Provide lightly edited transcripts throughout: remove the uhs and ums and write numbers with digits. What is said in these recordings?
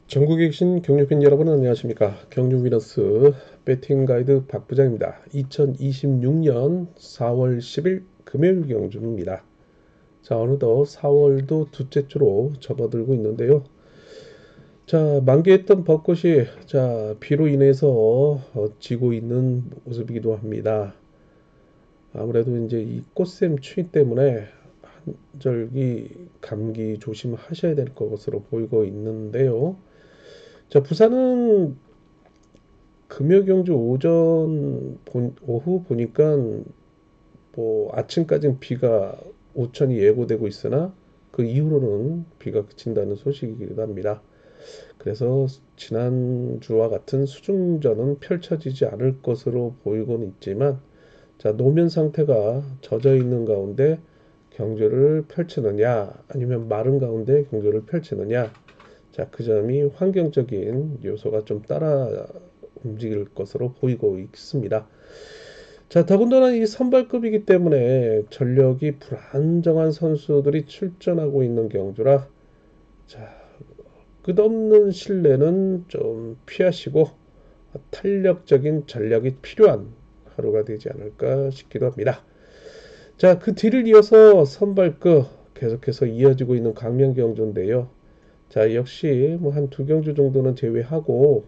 전국에 계신 경유팬 여러분 안녕하십니까. 경유위너스 배팅 가이드 박 부장입니다. 2026년 4월 10일 금요일 경주입니다. 자, 어느덧 4월도 둘째 주로 접어들고 있는데요. 자, 만개했던 벚꽃이 비로 인해서 지고 있는 모습이기도 합니다. 아무래도 이제 이 꽃샘 추위 때문에 한절기 감기 조심하셔야 될 것으로 보이고 있는데요. 자, 부산은 금요 경주 오후 보니까 뭐 아침까지는 비가 오천이 예고되고 있으나 그 이후로는 비가 그친다는 소식이기도 합니다. 그래서 지난주와 같은 수중전은 펼쳐지지 않을 것으로 보이고는 있지만 자, 노면 상태가 젖어 있는 가운데 경주를 펼치느냐 아니면 마른 가운데 경주를 펼치느냐, 자, 그 점이 환경적인 요소가 좀 따라 움직일 것으로 보이고 있습니다. 자, 더군다나 이 선발급이기 때문에 전력이 불안정한 선수들이 출전하고 있는 경주라, 자, 끝없는 신뢰는 좀 피하시고 탄력적인 전략이 필요한 하루가 되지 않을까 싶기도 합니다. 자, 그 뒤를 이어서 선발급 계속해서 이어지고 있는 강명 경주인데요. 자, 역시 뭐 한 두 경주 정도는 제외하고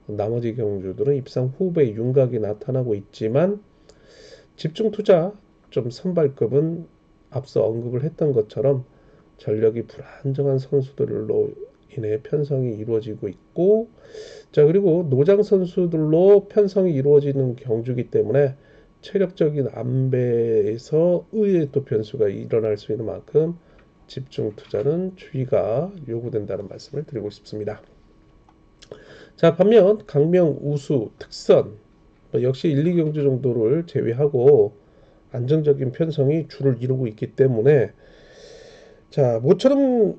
나머지 경주들은 입상 후배 윤곽이 나타나고 있지만 집중 투자 좀 선발급은 앞서 언급을 했던 것처럼 전력이 불안정한 선수들로 인해 편성이 이루어지고 있고, 자, 그리고 노장 선수들로 편성이 이루어지는 경주기 때문에 체력적인 안배에서 의외의 또 변수가 일어날 수 있는 만큼 집중 투자는 주의가 요구된다는 말씀을 드리고 싶습니다. 자, 반면 강명, 우수, 특선 역시 1, 2경주 정도를 제외하고 안정적인 편성이 주를 이루고 있기 때문에 자, 모처럼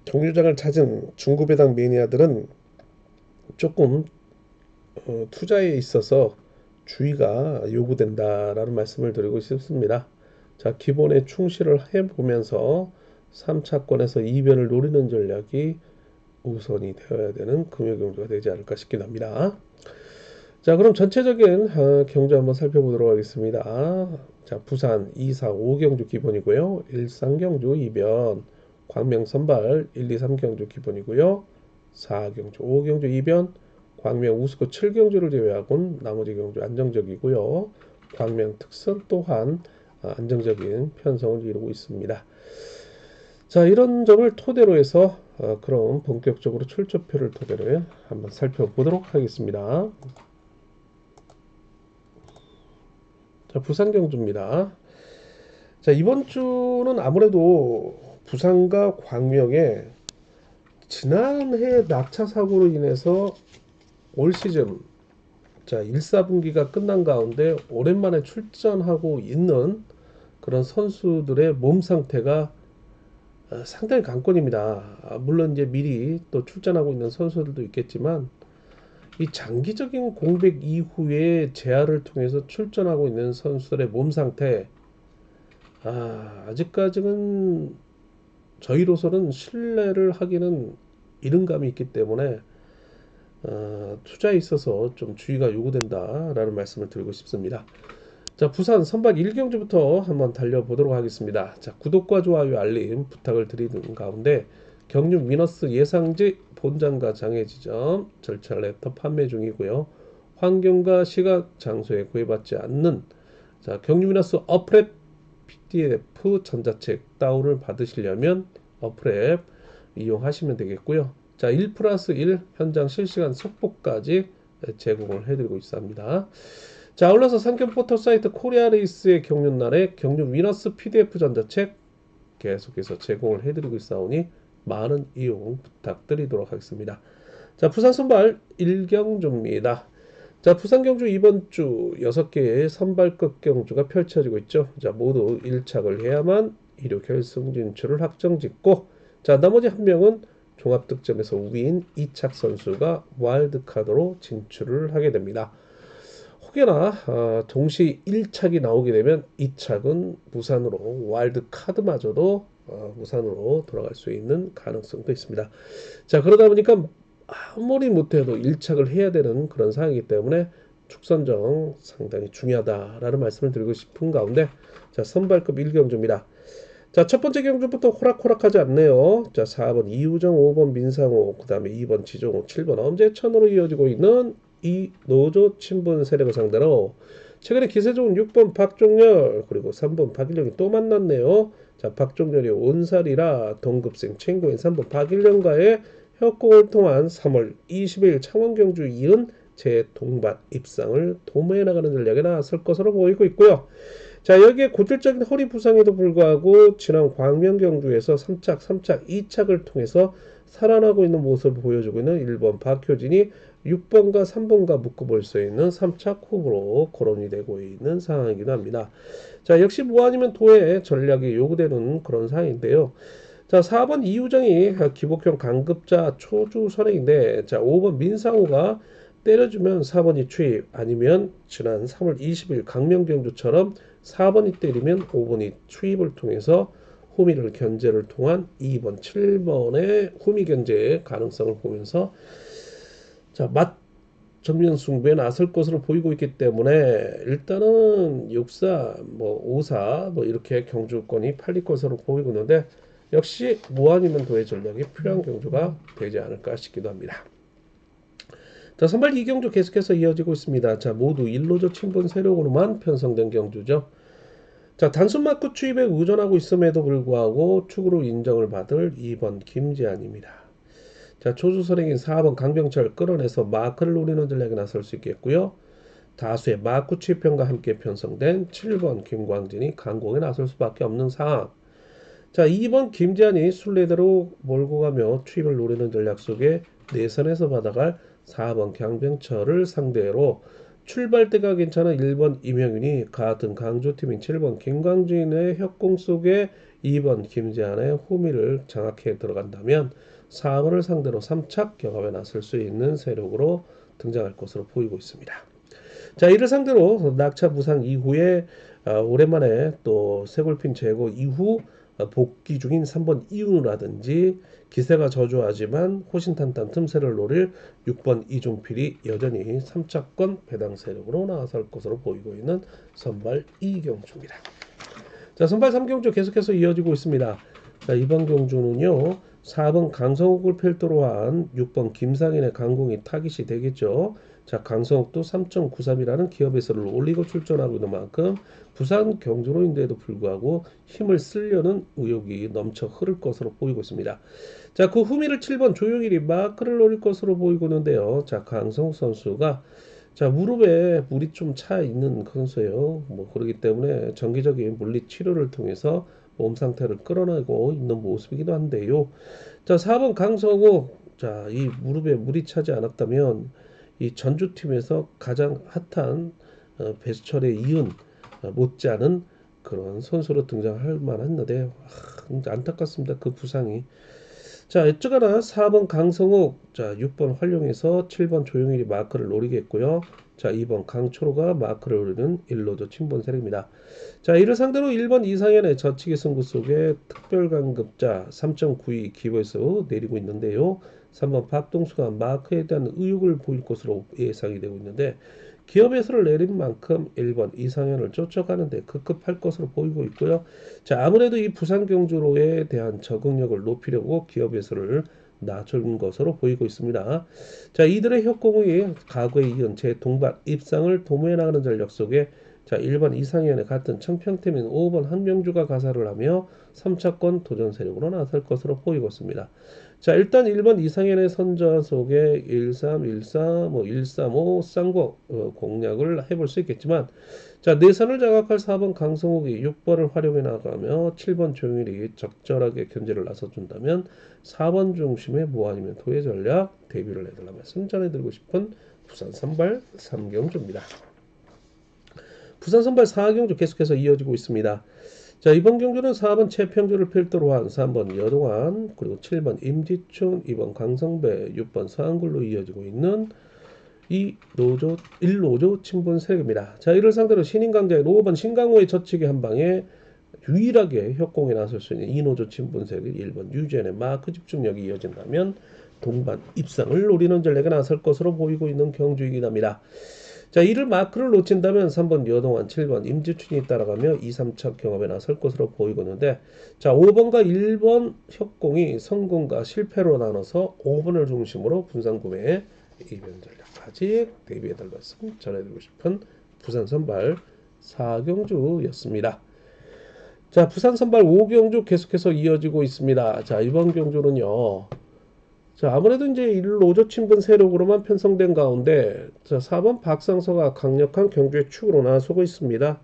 경유장을 찾은 중고배당 매니아들은 조금 투자에 있어서 주의가 요구된다라는 말씀을 드리고 싶습니다. 자, 기본에 충실을 해보면서 3차권에서 이변을 노리는 전략이 우선이 되어야 되는 금요경주가 되지 않을까 싶긴 합니다. 자, 그럼 전체적인 경주 한번 살펴보도록 하겠습니다. 자, 부산 2, 4, 5경주 기본이고요. 일산경주 2변, 광명 선발 1, 2, 3경주 기본이고요. 4경주, 5경주 2변, 광명 우스코 7경주를 제외하고는 나머지 경주 안정적이고요. 광명 특선 또한 안정적인 편성을 이루고 있습니다. 자, 이런 점을 토대로 해서 그럼 본격적으로 출조표를 토대로 한번 살펴보도록 하겠습니다. 자, 부산 경주입니다. 자, 이번 주는 아무래도 부산과 광명에 지난해 낙차 사고로 인해서 올 시즌 자, 1, 4분기가 끝난 가운데 오랜만에 출전하고 있는 그런 선수들의 몸 상태가 상당히 관건입니다. 물론 이제 미리 또 출전하고 있는 선수들도 있겠지만 이 장기적인 공백 이후에 재활을 통해서 출전하고 있는 선수들의 몸 상태, 아직까지는 저희로서는 신뢰를 하기는 이른 감이 있기 때문에 투자에 있어서 좀 주의가 요구된다라는 말씀을 드리고 싶습니다. 자, 부산 선발 1경주부터 한번 달려보도록 하겠습니다. 자, 구독과 좋아요, 알림 부탁을 드리는 가운데 경륜 위너스 예상지 본장과 장애 지점 절차 랩터 판매 중이고요. 환경과 시각 장소에 구애받지 않는 자, 경륜 위너스 어플 PDF 전자책 다운을 받으시려면 어플 앱 이용하시면 되겠고요. 자, 1 플러스 1 현장 실시간 속보까지 제공을 해드리고 있습니다. 자, 아울러서 상견 포털 사이트 코리아레이스의 경륜날에 경륜 위너스 PDF 전자책 계속해서 제공을 해드리고 있사오니 많은 이용 부탁드리도록 하겠습니다. 자, 부산 선발 1경주입니다. 자, 부산 경주 이번 주 6개의 선발급 경주가 펼쳐지고 있죠. 자, 모두 1착을 해야만 1호 결승 진출을 확정짓고, 자, 나머지 한 명은 종합 득점에서 우위인 2착 선수가 와일드카드로 진출을 하게 됩니다. 혹여나 동시 1착이 나오게 되면 2착은 부산으로 와일드카드마저도 무산으로 돌아갈 수 있는 가능성도 있습니다. 자, 그러다 보니까 아무리 못해도 일착을 해야 되는 그런 상황이기 때문에 축선정 상당히 중요하다라는 말씀을 드리고 싶은 가운데, 자, 선발급 1경주입니다. 자, 첫 번째 경주부터 호락호락하지 않네요. 자, 4번 이우정, 5번 민상호, 그 다음에 2번 지종호, 7번 엄재천으로 이어지고 있는 이 노조 친분 세력을 상대로 최근에 기세 좋은 6번 박종렬, 그리고 3번 박일령이 또 만났네요. 자, 박종렬이 온살이라 동급생 친구인 3번 박일령과의 협곡을 통한 3월 20일 창원 경주 이은 재동반 입상을 도모해 나가는 전략에 나설 것으로 보이고 있고요. 자, 여기에 고질적인 허리 부상에도 불구하고 지난 광명 경주에서 3착, 2착을 통해서 살아나고 있는 모습을 보여주고 있는 1번 박효진이 6번과 3번과 묶어볼 수 있는 3착 후보로 거론이 되고 있는 상황이기도 합니다. 자, 역시 뭐 아니면 도의 전략이 요구되는 그런 상황인데요. 자, 4번 이우정이 기복형 강급자 초주 선행인데, 자, 5번 민상호가 때려주면 4번이 추입, 아니면 지난 3월 20일 강명경주처럼 4번이 때리면 5번이 추입을 통해서 후미를 견제를 통한 2번, 7번의 후미 견제의 가능성을 보면서, 자, 정면 승부에 나설 것으로 보이고 있기 때문에 일단은 64, 뭐 54, 뭐 이렇게 경주권이 팔릴 것으로 보이고 있는데, 역시 뭐 아니면 도의 전략이 필요한 경주가 되지 않을까 싶기도 합니다. 자, 선발 2경주 계속해서 이어지고 있습니다. 자, 모두 1로조 친분 세력으로만 편성된 경주죠. 자, 단순 마크 추입에 의존하고 있음에도 불구하고 축으로 인정을 받을 2번 김재한입니다. 자, 초주 선행인 4번 강병철 끌어내서 마크를 노리는 전략에 나설 수 있겠고요. 다수의 마크 추입편과 함께 편성된 7번 김광진이 강공에 나설 수밖에 없는 상황. 자, 2번 김재한이 순례대로 몰고 가며 추입을 노리는 전략 속에 내선에서 받아갈 4번 강병철을 상대로 출발대가 괜찮은 1번 이명윤이 같은 강조팀인 7번 김광진의 협공 속에 2번 김재한의 후미를 장악해 들어간다면 4번을 상대로 3착 경합에 나설 수 있는 세력으로 등장할 것으로 보이고 있습니다. 자, 이를 상대로 낙차 부상 이후에 오랜만에 또 쇄골핀 제거 이후 복귀 중인 3번 이윤우라든지 기세가 저조하지만 호신탄탄 틈새를 노릴 6번 이종필이 여전히 3차권 배당 세력으로 나설 것으로 보이고 있는 선발 2경주입니다. 자, 선발 3경주 계속해서 이어지고 있습니다. 자, 이번 경주는요, 4번 강성욱을 필두로 한 6번 김상인의 강공이 타깃이 되겠죠. 자, 강성욱도 3.93이라는 기업에서를 올리고 출전하고 있는 만큼 부산 경주로인데도 불구하고 힘을 쓰려는 의욕이 넘쳐 흐를 것으로 보이고 있습니다. 자, 그 후미를 7번 조용일이 마크를 노릴 것으로 보이고 있는데요. 자, 강성욱 선수가 자, 무릎에 물이 좀 차 있는 선수예요. 뭐 그렇기 때문에 정기적인 물리 치료를 통해서 몸 상태를 끌어내고 있는 모습이기도 한데요. 자, 4번 강성욱, 자, 이 무릎에 물이 차지 않았다면 이 전주팀에서 가장 핫한 배수철에 이은 못지않은 그런 선수로 등장할 만했는데 안타깝습니다. 그 부상이. 자, 어쩌거나 4번 강성욱, 자, 6번 활용해서 7번 조용일이 마크를 노리겠고요. 자, 2번 강초로가 마크를 노리는 1로조 친분 세력입니다. 자, 이를 상대로 1번 이상현의 저치기 승부 속에 특별강급자 3.92 기부에서 내리고 있는데요. 3번 박동수가 마크에 대한 의욕을 보일 것으로 예상이 되고 있는데, 기업에서를 내린 만큼 1번 이상현을 쫓아가는데 급급할 것으로 보이고 있고요. 자, 아무래도 이 부산 경주로에 대한 적응력을 높이려고 기업에서를 낮춘 것으로 보이고 있습니다. 자, 이들의 협공이 과거에 이은 재동반 입상을 도모해 나가는 전략 속에, 자, 1번 이상현의 같은 청평팀인 5번 한명주가 가사를 하며 3차권 도전 세력으로 나설 것으로 보이고 있습니다. 자, 일단 1번 이상현의 선저 속에 1314, 뭐 135 쌍거 공략을 해볼 수 있겠지만, 자, 내선을 장악할 4번 강성욱이 6번을 활용해 나가며 7번 조용일이 적절하게 견제를 나서준다면 4번 중심의 뭐 아니면 도의 전략 데뷔를 해달라 말씀 전해드리고 싶은 부산 선발 3경주입니다. 부산 선발 4경주 계속해서 이어지고 있습니다. 자, 이번 경주는 4번 최평주를 필두로 한 3번 여동안, 그리고 7번 임지춘, 2번 강성배, 6번 서한굴로 이어지고 있는 이 노조 1로조 친분 세력입니다. 자, 이를 상대로 신인강자의 5번 신강호의 저치기 한 방에 유일하게 협공에 나설 수 있는 이노조 친분세력이 1번 유지현의 마크 집중력이 이어진다면 동반 입상을 노리는 전략에 나설 것으로 보이고 있는 경주이긴 합니다. 자, 이를 마크를 놓친다면 3번 여동안, 7번 임지춘이 따라가며 2, 3차 경합에 나설 것으로 보이고 있는데, 자, 5번과 1번 협공이 성공과 실패로 나눠서 5번을 중심으로 분산 구매에 이변 전략까지 대비해달 말씀 전해드리고 싶은 부산 선발 4경주였습니다. 자, 부산 선발 5경주 계속해서 이어지고 있습니다. 자, 이번 경주는요. 자, 아무래도 이제 1로조 친분 세력으로만 편성된 가운데, 자, 4번 박상서가 강력한 경주의 축으로 나서고 있습니다.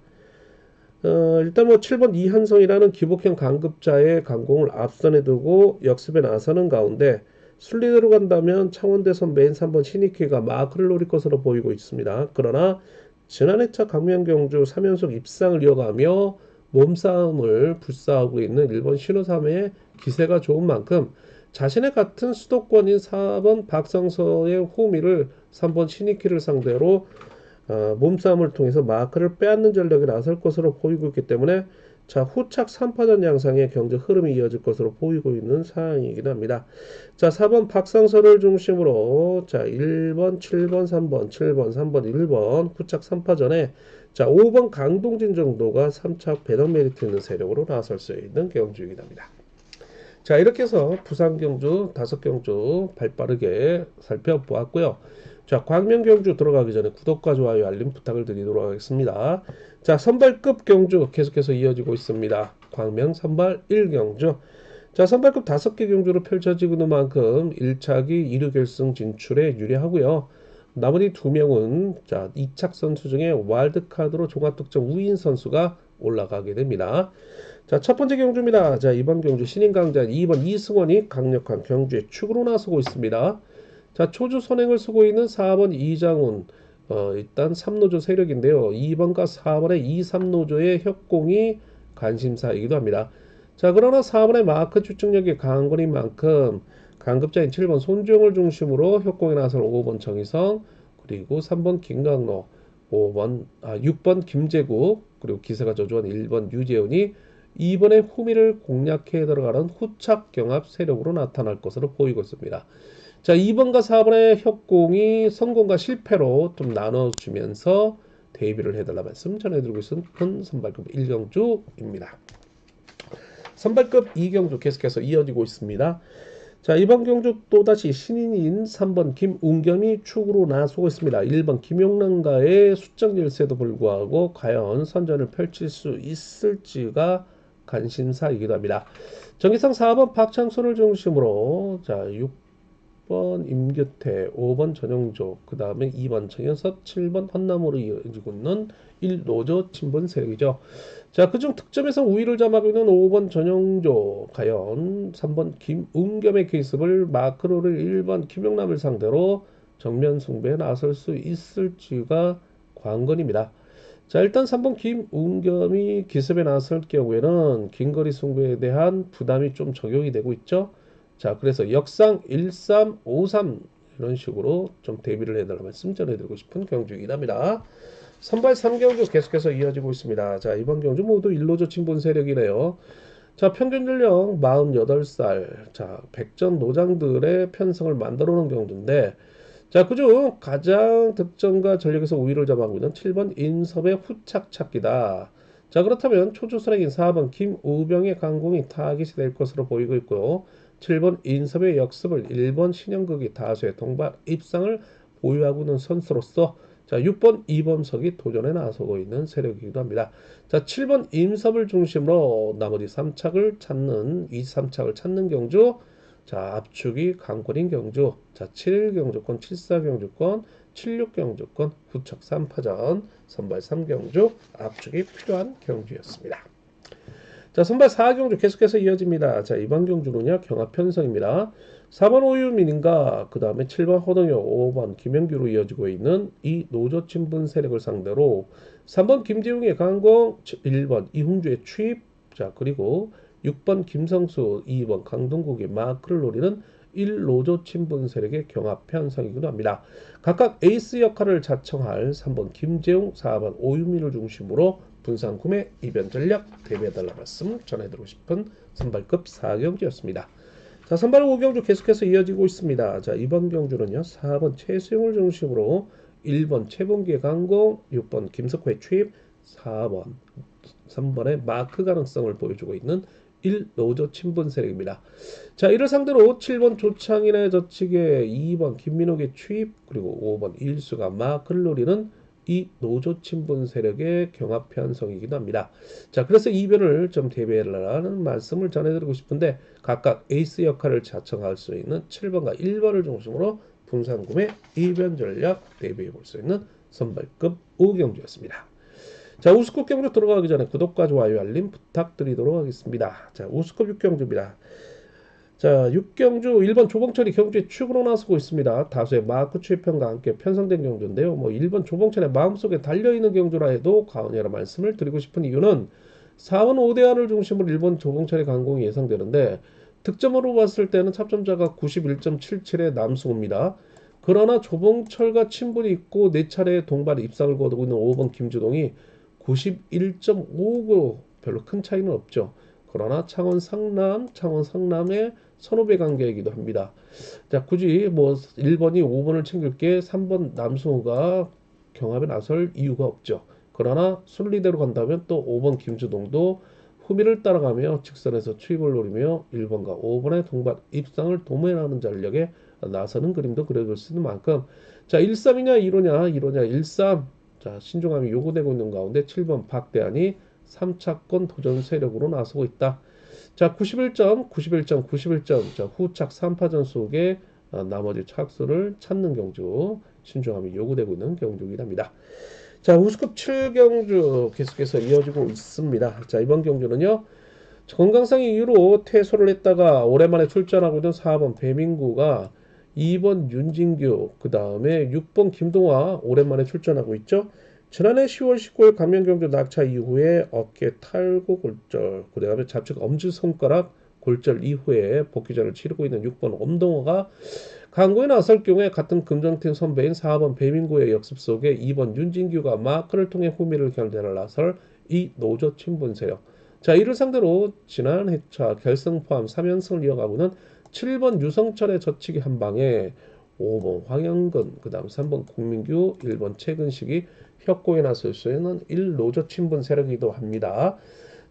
일단 뭐 7번 이한성이라는 기복형 강급자의 강공을 앞선에 두고 역습에 나서는 가운데, 순리대로 간다면 창원대 선배인 3번 신익희가 마크를 노릴 것으로 보이고 있습니다. 그러나 지난해차 강명경주 3연속 입상을 이어가며 몸싸움을 불사하고 있는 일본 신호삼의 기세가 좋은 만큼 자신의 같은 수도권인 4번 박상서의 호미를 3번 신익희를 상대로 몸싸움을 통해서 마크를 빼앗는 전략에 나설 것으로 보이고 있기 때문에 자, 후착 3파전 양상의 경제 흐름이 이어질 것으로 보이고 있는 상황이긴 합니다. 자, 4번 박상서를 중심으로 자, 1번, 7번, 3번, 7번, 3번, 1번 후착 3파전에 자, 5번 강동진 정도가 3착 배당 메리트 있는 세력으로 나설 수 있는 경주이긴 합니다. 자, 이렇게 해서 부산 경주 5경주 발빠르게 살펴보았고요. 자, 광명 경주 들어가기 전에 구독과 좋아요 알림 부탁을 드리도록 하겠습니다. 자, 선발급 경주 계속해서 이어지고 있습니다. 광명 선발 1경주. 자, 선발급 5개 경주로 펼쳐지고 있는 만큼 1차기 2류 결승 진출에 유리하고요. 나머지 2명은 자, 2착 선수 중에 와일드카드로 종합득점 우인 선수가 올라가게 됩니다. 자, 첫 번째 경주입니다. 자, 이번 경주 신인강자 2번 이승원이 강력한 경주의 축으로 나서고 있습니다. 자, 초주 선행을 쓰고 있는 4번 이장훈, 일단 3노조 세력인데요. 2번과 4번의 2, 3노조의 협공이 관심사이기도 합니다. 자, 그러나 4번의 마크 추측력이 강한 것인 만큼 강급자인 7번 손주영을 중심으로 협공에 나설 5번 정희성, 그리고 3번 김강로, 6번 김재국, 그리고 기세가 저조한 1번 유재훈이 2번의 후미를 공략해 들어가는 후착 경합 세력으로 나타날 것으로 보이고 있습니다. 자, 2번과 4번의 협공이 성공과 실패로 좀 나눠주면서 대비를 해달라 말씀 전해드리고 있는 선발급 1경주입니다. 선발급 2경주 계속해서 이어지고 있습니다. 자, 이번 경주 또다시 신인인 3번 김운겸이 축으로 나서고 있습니다. 1번 김용남과의 수적 열세도 불구하고 과연 선전을 펼칠 수 있을지가 관심사이기도 합니다. 정기상 4번 박창순을 중심으로 자, 6번 임규태, 5번 전용조, 그 다음에 2번 정현섭, 7번 헌남으로 이어지고 있는 1노조 친분 세력이죠. 자, 그중 득점에서 우위를 점하고 있는 5번 전용조, 과연 3번 김운겸의 기습을 마크로를 1번 김용남을 상대로 정면 승부에 나설 수 있을지가 관건입니다. 자, 일단 3번 김운겸이 기습에 나설 경우에는 긴거리 승부에 대한 부담이 좀 적용이 되고 있죠. 자, 그래서 역상 13, 53 이런 식으로 좀 대비를 해달라 말씀 전해드리고 싶은 경주이긴 합니다. 선발 3경주 계속해서 이어지고 있습니다. 자, 이번 경주 모두 1노조 친분 세력이네요. 자, 평균 연령 48살, 자, 백전 노장들의 편성을 만들어 놓은 경주인데, 자, 그중 가장 득점과 전력에서 우위를 점하고 있는 7번 인섭의 후착 찾기다. 자, 그렇다면 초주선행인 4번 김우병의 강공이 타깃이 될 것으로 보이고 있고요. 7번 인섭의 역습을 1번 신영극이 다수의 동반 입상을 보유하고 있는 선수로서 자, 6번 이범석이 도전에 나서고 있는 세력이기도 합니다. 자, 7번 임섭을 중심으로 나머지 3착을 찾는 2, 3착을 찾는 경주. 자, 압축이 강권인 경주. 자, 7경주권, 74경주권, 76경주권, 후척 3파전, 선발 3경주, 압축이 필요한 경주였습니다. 자, 선발 4경주 계속해서 이어집니다. 자, 이번 경주는요, 경합 편성입니다. 4번 오유민인가, 그 다음에 7번 허동혁, 5번 김영규로 이어지고 있는 이 노조 친분 세력을 상대로 3번 김재웅의 강공, 1번 이훈주의 추입, 자, 그리고 6번 김성수, 2번 강동국의 마크를 노리는 1노조 친분 세력의 경합 편성이기도 합니다. 각각 에이스 역할을 자청할 3번 김재웅, 4번 오유민을 중심으로 분산 구매 이변 전략 대비해달라 말씀 전해드리고 싶은 선발급 4경주였습니다. 자, 선발 5경주 계속해서 이어지고 있습니다. 자, 이번 경주는요 4번 최수용을 중심으로 1번 최봉기의 강공, 6번 김석호의 추입, 4번 3번의 마크 가능성을 보여주고 있는 1노조 친분 세력입니다. 자, 이를 상대로 7번 조창인의 저측에 2번 김민옥의 추입, 그리고 5번 일수가 마크를 노리는 이 노조 친분 세력의 경합 편성이기도 합니다. 자, 그래서 이변을 좀 대비해라는 말씀을 전해드리고 싶은데 각각 에이스 역할을 자청할 수 있는 7번과 1번을 중심으로 분산 구매 이변 전략 대비해 볼 수 있는 선발급 5경주였습니다. 자, 우스컵 경주 들어가기 전에 구독과 좋아요 알림 부탁드리도록 하겠습니다. 자, 우스컵 6경주입니다. 자, 6경주 1번 조봉철이 경주에 축으로 나서고 있습니다. 다수의 마크 추입편과 함께 편성된 경주인데요. 1번 조봉철의 마음속에 달려있는 경주라 해도 과언이라 말씀을 드리고 싶은 이유는 4번 오대환을 중심으로 1번 조봉철의 강공이 예상되는데 득점으로 봤을 때는插점자가 91.77의 남승우입니다. 그러나 조봉철과 친분이 있고 4차례 동반 입상을 거두고 있는 5번 김주동이 91.59 별로 큰 차이는 없죠. 그러나 창원 상남의 선후배 관계이기도 합니다. 자, 굳이 1번이 5번을 챙길 게 3번 남승우가 경합에 나설 이유가 없죠. 그러나 순리대로 간다면 또 5번 김주동도 후미를 따라가며 직선에서 추입을 노리며 1번과 5번의 동반 입상을 도모하는 전력에 나서는 그림도 그려줄 수 있는 만큼 자, 1-3이냐 1호냐 1-3 자, 신중함이 요구되고 있는 가운데 7번 박대환이 3차권 도전 세력으로 나서고 있다. 자, 91점. 자, 후착 3파전 속에 나머지 착수를 찾는 경주. 신중함이 요구되고 있는 경주이긴 합니다. 자, 우스컵 7경주 계속해서 이어지고 있습니다. 자, 이번 경주는요. 건강상의 이유로 퇴소를 했다가 오랜만에 출전하고 있는 4번 배민구가 2번 윤진규, 그 다음에 6번 김동화 오랜만에 출전하고 있죠. 지난해 10월 19일 강명경주 낙차 이후에 어깨 탈구 골절, 그 다음에 좌측 엄지손가락 골절 이후에 복귀전을 치르고 있는 6번 엄동화가 강구에 나설 경우에 같은 금정팀 선배인 4번 배민구의 역습 속에 2번 윤진규가 마크를 통해 후미를 결대를 나설 이 노조 친분 세력. 자, 이를 상대로 지난 회차 결승 포함 3연승을 이어가고는 7번 유성철의 저치기 한방에 5번 황영근, 그 다음 3번 공민규, 1번 최근식이 협곡에 나설 수 있는 1노조 친분 세력이기도 합니다.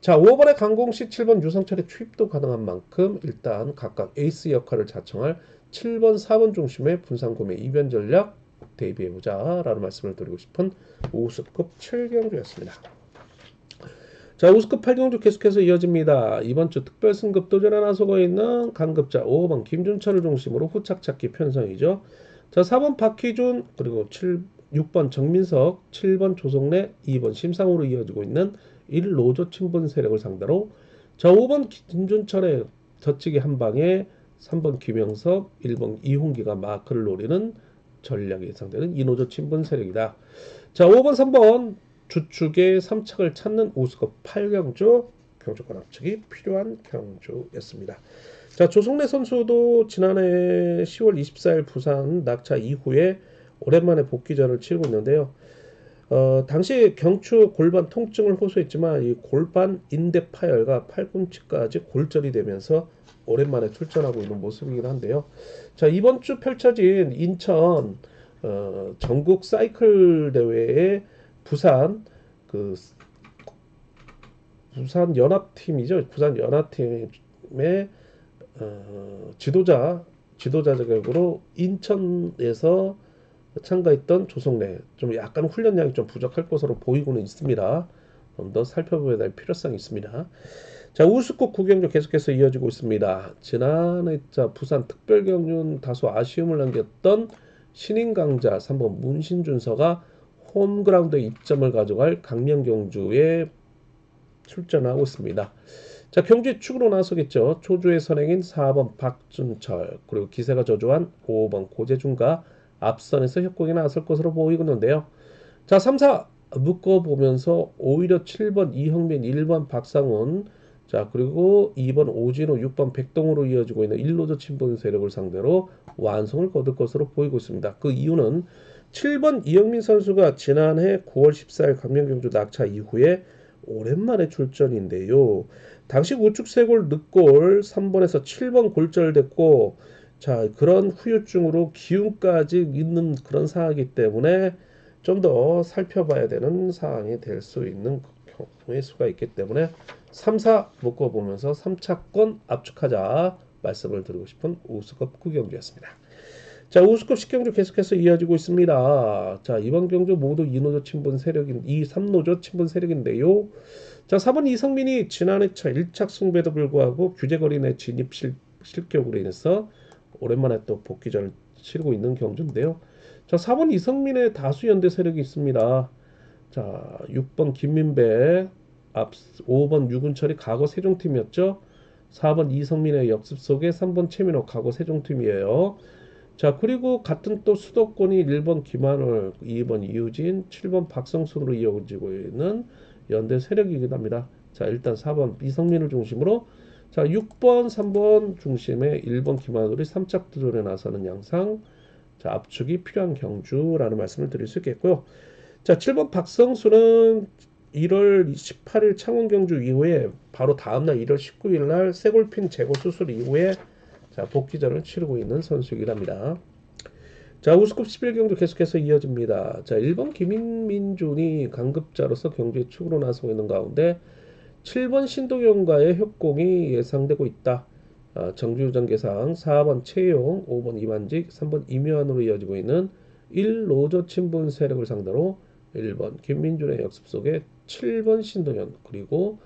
자, 5번의 강공식 7번 유성철의 투입도 가능한 만큼 일단 각각 에이스 역할을 자청할 7번, 4번 중심의 분산구매 이변 전략 대비해보자 라는 말씀을 드리고 싶은 우수급 7경주였습니다. 자, 우스컵 8경주 계속해서 이어집니다. 이번 주 특별 승급 도전에 나서고 있는 강급자 5번 김준철을 중심으로 후착 찾기 편성이죠. 자, 4번 박희준, 그리고 6번 정민석, 7번 조성래, 2번 심상으로 이어지고 있는 1노조 친분 세력을 상대로 자, 5번 김준철의 젖히기 한방에 3번 김영석, 1번 이홍기가 마크를 노리는 전략이 예상되는 2노조 친분 세력이다. 자, 5번, 3번 주축의 3착을 찾는 우스컵 8경주 경주권 합측이 필요한 경주였습니다. 자, 조성래 선수도 지난해 10월 24일 부산 낙차 이후에 오랜만에 복귀전을 치르고 있는데요. 당시 경추 골반 통증을 호소했지만 이 골반 인대 파열과 팔꿈치까지 골절이 되면서 오랜만에 출전하고 있는 모습이긴 한데요. 자, 이번 주 펼쳐진 인천 전국 사이클 대회에 부산 연합팀이죠. 부산 연합팀의 지도자 자격으로 인천에서 참가했던 조성래 좀 약간 훈련량이 좀 부족할 것으로 보이고는 있습니다. 좀 더 살펴봐야 될 필요성이 있습니다. 자, 우수국 9경주 계속해서 이어지고 있습니다. 지난해 부산 특별경륜 다소 아쉬움을 남겼던 신인 강자 3번 문신준서가 홈그라운드에 입점을 가져갈 강명경주에 출전하고 있습니다. 자, 경주의 축으로 나서겠죠. 초주의 선행인 4번 박준철, 그리고 기세가 저조한 5번 고재준과 앞선에서 협곡에 나설 것으로 보이고 있는데요. 자, 3, 4 묶어보면서 오히려 7번 이형민, 1번 박상훈, 자, 그리고 2번 오진호, 6번 백동으로 이어지고 있는 1노조 친분 세력을 상대로 완성을 거둘 것으로 보이고 있습니다. 그 이유는 7번 이영민 선수가 지난해 9월 14일 강명경주 낙차 이후에 오랜만에 출전인데요. 당시 우측 쇄골 늑골 3번에서 7번 골절됐고 자 그런 후유증으로 기운까지 있는 그런 상황이기 때문에 좀 더 살펴봐야 되는 상황이 될 수 있는 경우의 수가 있기 때문에 3, 4 묶어보면서 3차권 압축하자 말씀을 드리고 싶은 우승급 9경주였습니다. 자, 우수급 10경주 계속해서 이어지고 있습니다. 자, 이번 경주 모두 2노조 친분 세력인 3노조 친분 세력인데요. 자, 4번 이성민이 지난해 차 1착 승부에도 불구하고 규제거리 내 진입 실격으로 인해서 오랜만에 또 복귀전을 치르고 있는 경주인데요. 자, 4번 이성민의 다수 연대 세력이 있습니다. 자, 6번 김민배, 5번 유근철이 과거 세종팀이었죠. 4번 이성민의 역습 속에 3번 최민호 과거 세종팀이에요. 자, 그리고 같은 또 수도권이 1번 김한월, 2번 이유진, 7번 박성순으로 이어지고 있는 연대 세력이기도 합니다. 자, 일단 4번 이성민을 중심으로 자, 6번, 3번 중심에 1번 김한월이 3착 도전에 나서는 양상. 자, 압축이 필요한 경주라는 말씀을 드릴 수 있겠고요. 자, 7번 박성수는 1월 18일 창원 경주 이후에 바로 다음날 1월 19일 날 쇄골핀 제거 수술 이후에 자, 복귀전을 치르고 있는 선수이긴 합니다. 자, 우수급 11경주 계속해서 이어집니다. 자, 1번 김민준이 강급자로서 경주에 축으로 나서고 있는 가운데 7번 신동현과의 협공이 예상되고 있다. 정주유전 계상 4번 최용, 5번 이만직, 3번 임요한으로 이어지고 있는 1노조 친분 세력을 상대로 1번 김민준의 역습 속에 7번 신동현 그리고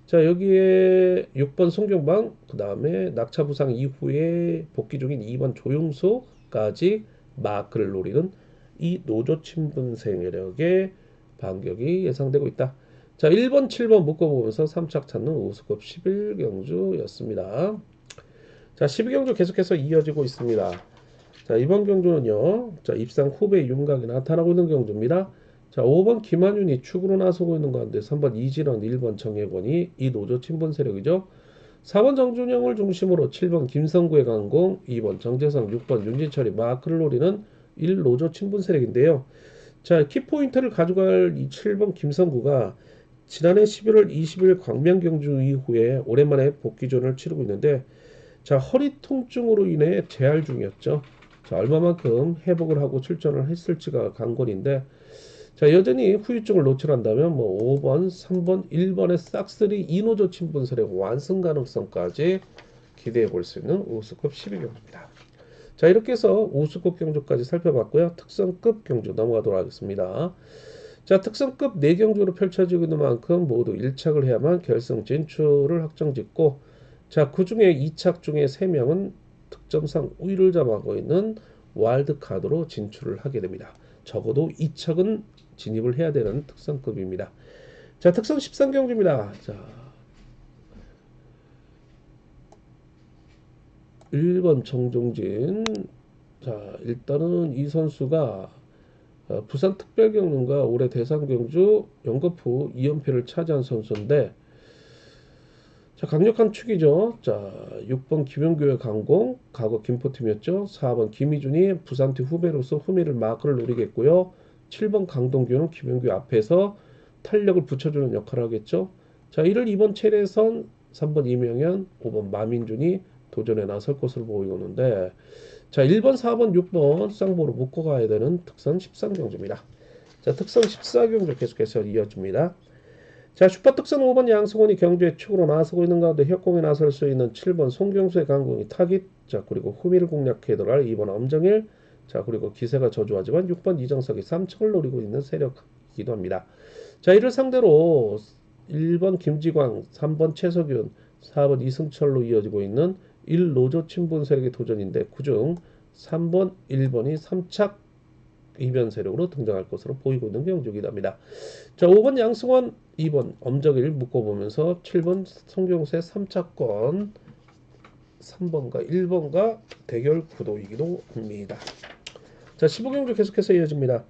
자 여기에 6번 송경방 그 다음에 낙차 부상 이후에 복귀 중인 2번 조용수까지 마크를 노리는 이 노조 친분 세력의 반격이 예상되고 있다. 자 1번 7번 묶어보면서 3착 찾는 우수급 11경주였습니다. 자 12경주 계속해서 이어지고 있습니다. 자 이번 경주는요 자 입상 후배 윤곽이 나타나고 있는 경주입니다. 자 5번 김한윤이 축으로 나서고 있는 가운데 3번 이진원 1번 정혜권이 이 노조 친분 세력이죠. 4번 정준영을 중심으로 7번 김성구의 강공 2번 정재성 6번 윤진철이 마크를 노리는 1노조 친분 세력인데요. 자 키포인트를 가져갈 이 7번 김성구가 지난해 11월 20일 광명 경주 이후에 오랜만에 복귀전을 치르고 있는데 자 허리 통증으로 인해 재활 중이었죠. 자 얼마만큼 회복을 하고 출전을 했을지가 관건인데 자 여전히 후유증을 노출한다면 뭐 5번, 3번, 1번의 싹쓸이 이노조 친분 세력 완승 가능성까지 기대해 볼 수 있는 우수급 12경주입니다. 자 이렇게 해서 우수급 경주까지 살펴봤고요. 특성급 경주 넘어가도록 하겠습니다. 자 특성급 4경주로 펼쳐지고 있는 만큼 모두 1착을 해야만 결승 진출을 확정짓고 자 그중에 2착 중에 3명은 득점상 우위를 잡아가고 있는 와일드카드로 진출을 하게 됩니다. 적어도 2착은 진입을 해야 되는 특성급입니다. 자 특성 13경주입니다. 자 1번 정종진 자 일단은 이 선수가 부산특별경륜과 올해 대상경주 연거푸 2연패를 차지한 선수인데 자 강력한 축이죠. 자 6번 김용규의 강공 과거 김포팀이었죠. 4번 김희준이 부산팀 후배로서 후미를 마크를 노리겠고요. 7번 강동규는 김용규 앞에서 탄력을 붙여주는 역할을 하겠죠. 자 이를 2번 최래선 3번 이명현 5번 마민준이 도전에 나설 것으로 보이는데 자 1번 4번 6번 쌍보로 묶어가야 되는 특선 13경주입니다. 자 특선 14경주 계속해서 이어집니다. 자 슈퍼 특선 5번 양승원이 경주에 축으로 나서고 있는 가운데 협공에 나설 수 있는 7번 송경수의 강공이 타깃 자 그리고 후미를 공략해 들어갈 2번 엄정일 자 그리고 기세가 저조하지만 6번 이정석이 3척을 노리고 있는 세력이기도 합니다. 자 이를 상대로 1번 김지광 3번 최석윤 4번 이승철로 이어지고 있는 1노조 친분 세력의 도전인데 그중 3번 1번이 3착 이변 세력으로 등장할 것으로 보이고 있는 경주이기도 합니다. 자 5번 양승원 2번 엄정일 묶어보면서 7번 송경수의 3차권 3번과 1번과 대결 구도이기도 합니다. 자 15경주 계속해서 이어집니다.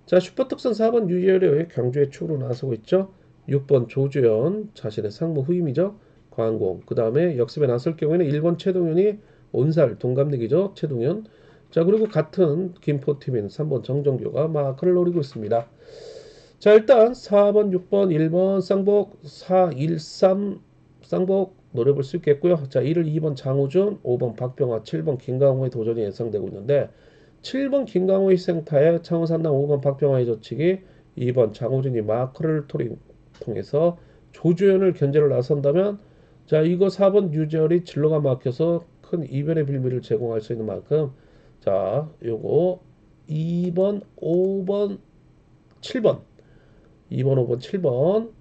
자 슈퍼특선 4번 유예열의 경주의 축으로 나서고 있죠. 6번 조주현 자신의 상무 후임이죠. 광공 그 다음에 역습에 나설 경우에는 1번 최동현이 온살 동갑내기죠. 최동현 자 그리고 같은 김포팀인 3번 정정규가 마크를 노리고 있습니다. 자, 일단 4번, 6번, 1번 쌍복, 4, 1, 3 쌍복 노려볼 수 있겠고요. 자, 1을 2번 장우준, 5번 박병화, 7번 김강호의 도전이 예상되고 있는데 7번 김강호의 생타에 창원산당 5번 박병화의 저치기 2번 장우준이 마크를 통해서 조주현을 견제를 나선다면 자, 이거 4번 유재열이 진로가 막혀서 큰 이변의 빌미를 제공할 수 있는 만큼 자, 요거 2번, 5번, 7번 2번, 5번, 7번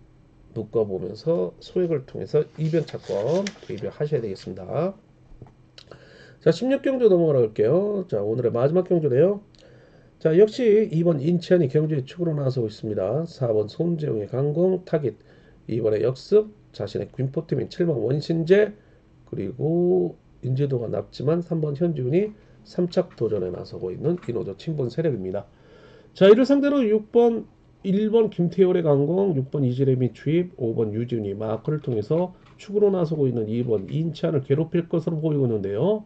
묶어보면서 소액을 통해서 이변 차권 대비하셔야 되겠습니다. 자, 16경주 넘어가 볼게요. 자, 오늘의 마지막 경주네요. 자, 역시 2번 인치안이 경주의 축으로 나서고 있습니다. 4번 손재웅의 강공 타깃, 2번의 역습, 자신의 군포팀인 7번 원신재, 그리고 인제도가 낮지만 3번 현지훈이 3착 도전에 나서고 있는 이노조 친분 세력입니다. 자, 이를 상대로 6번 1번 김태열의 강공, 6번 이재рем이 투입, 5번 유지훈이 마크를 통해서 축으로 나서고 있는 2번 인치안을 괴롭힐 것으로 보이고 있는데요.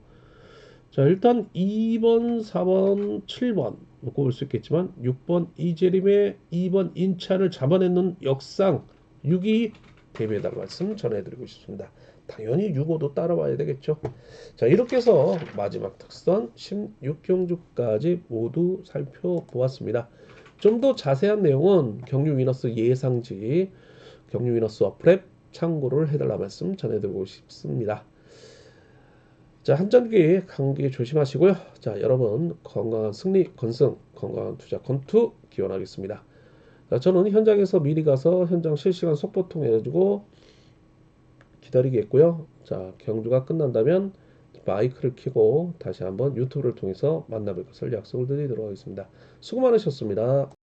자, 일단 2번, 4번, 7번 놓고 볼 수 있겠지만 6번 이재림의 2번 인찬을 잡아내는 역상 6이 대비해달 말씀 전해드리고 싶습니다. 당연히 6호도 따라와야 되겠죠. 자, 이렇게 해서 마지막 특선 16경주까지 모두 살펴보았습니다. 좀 더 자세한 내용은 경유 위너스 예상지, 경유 위너스 어프랩 참고를 해달라 말씀 전해드리고 싶습니다. 자, 한전기 감기 조심하시고요. 자, 여러분 건강한 승리, 건승, 건강한 투자, 건투 기원하겠습니다. 자, 저는 현장에서 미리 가서 현장 실시간 속보통 해가지고 기다리겠고요. 자, 경주가 끝난다면 마이크를 켜고 다시 한번 유튜브를 통해서 만나뵐 것을 약속을 드리도록 하겠습니다. 수고 많으셨습니다.